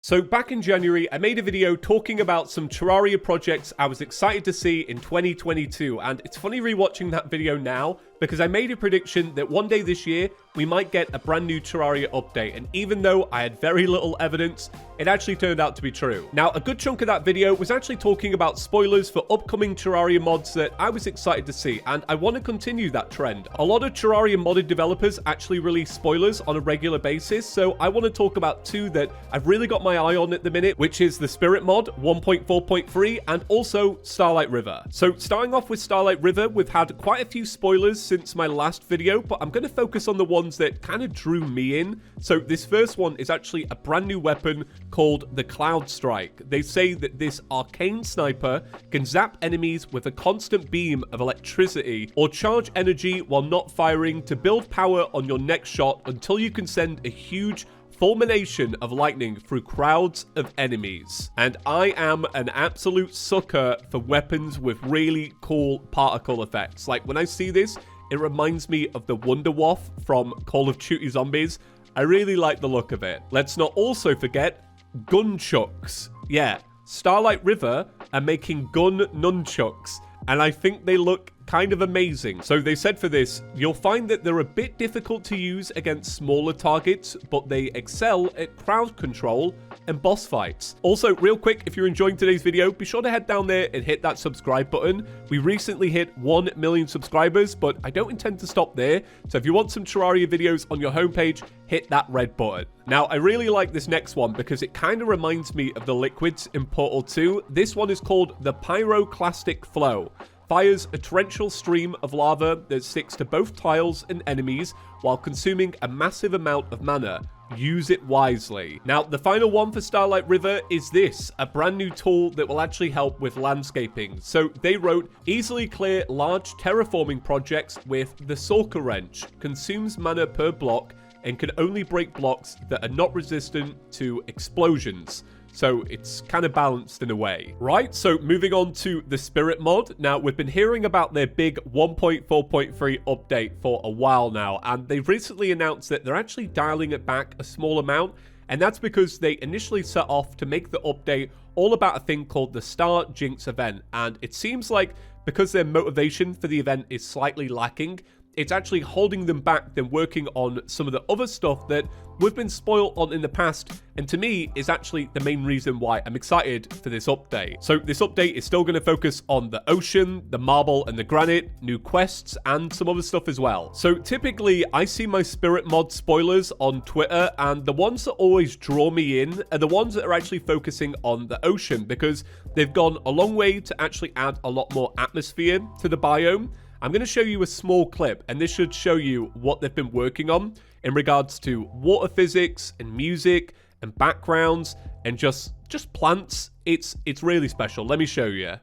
So back in January, I made a video talking about some Terraria projects I was excited to see in 2022, and it's funny rewatching that video now because I made a prediction that one day this year we might get a brand new Terraria update, and even though I had very little evidence, it actually turned out to be true. Now, a good chunk of that video was actually talking about spoilers for upcoming Terraria mods that I was excited to see, and I want to continue that trend. A lot of Terraria modded developers actually release spoilers on a regular basis, so I want to talk about two that I've really got my eye on at the minute, which is the Spirit mod 1.4.3 and also Starlight River. So starting off with Starlight River, we've had quite a few spoilers since my last video, but I'm going to focus on the ones that kind of drew me in. So this first one is actually a brand new weapon called the Cloud Strike. They say that this arcane sniper can zap enemies with a constant beam of electricity or charge energy while not firing to build power on your next shot until you can send a huge fulmination of lightning through crowds of enemies. And I am an absolute sucker for weapons with really cool particle effects. Like, when I see this, it reminds me of the Wonder Waff from Call of Duty Zombies. I really like the look of it. Let's not also forget gunchucks. Yeah, Starlight River are making gun nunchucks, and I think they look kind of amazing. So they said for this, you'll find that they're a bit difficult to use against smaller targets, but they excel at crowd control and boss fights. Also, real quick, if you're enjoying today's video, be sure to head down there and hit that subscribe button. We recently hit 1 million subscribers, but I don't intend to stop there. So if you want some Terraria videos on your homepage, hit that red button. Now, I really like this next one because it kind of reminds me of the liquids in Portal 2. This one is called the Pyroclastic Flow. Fires a torrential stream of lava that sticks to both tiles and enemies while consuming a massive amount of mana. Use it wisely. Now, the final one for Starlight River is this, a brand new tool that will actually help with landscaping. So they wrote, easily clear large terraforming projects with the Sorka Wrench, consumes mana per block and can only break blocks that are not resistant to explosions. So it's kind of balanced in a way. Right, so moving on to the Spirit mod. Now, we've been hearing about their big 1.4.3 update for a while now, and they've recently announced that they're actually dialing it back a small amount, and that's because they initially set off to make the update all about a thing called the Star Jinx event, and it seems like because their motivation for the event is slightly lacking, it's actually holding them back than working on some of the other stuff that we've been spoiled on in the past, and to me is actually the main reason why I'm excited for this update. So this update is still going to focus on the ocean, the marble and the granite, new quests, and some other stuff as well. So typically I see my Spirit mod spoilers on Twitter, and the ones that always draw me in are the ones that are actually focusing on the ocean because they've gone a long way to actually add a lot more atmosphere to the biome. I'm going to show you a small clip, and this should show you what they've been working on in regards to water physics and music and backgrounds and just plants. It's really special. Let me show you.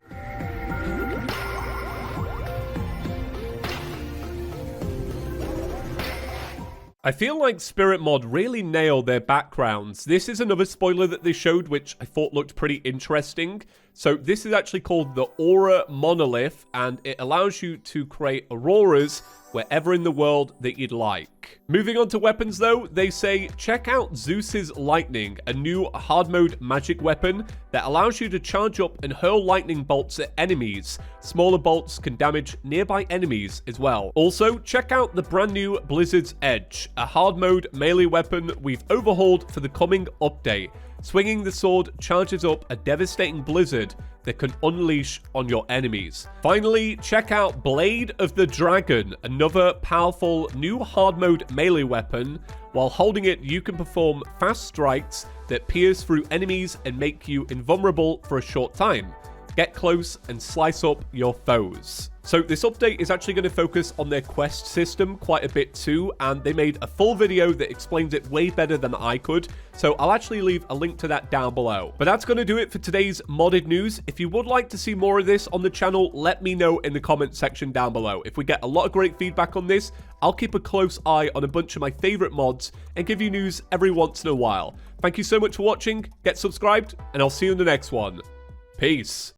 I feel like Spirit mod really nailed their backgrounds. This is another spoiler that they showed, which I thought looked pretty interesting. So this is actually called the Aura Monolith, and it allows you to create auroras wherever in the world that you'd like. Moving on to weapons though, they say check out Zeus's Lightning, a new hard mode magic weapon that allows you to charge up and hurl lightning bolts at enemies. Smaller bolts can damage nearby enemies as well. Also, check out the brand new Blizzard's Edge, a hard mode melee weapon we've overhauled for the coming update. Swinging the sword charges up a devastating blizzard that can unleash on your enemies. Finally, check out Blade of the Dragon, another powerful new hard mode melee weapon. While holding it, you can perform fast strikes that pierce through enemies and make you invulnerable for a short time. Get close and slice up your foes. So this update is actually going to focus on their quest system quite a bit too, and they made a full video that explains it way better than I could, so I'll actually leave a link to that down below. But that's going to do it for today's modded news. If you would like to see more of this on the channel, let me know in the comment section down below. If we get a lot of great feedback on this, I'll keep a close eye on a bunch of my favorite mods and give you news every once in a while. Thank you so much for watching, get subscribed, and I'll see you in the next one. Peace.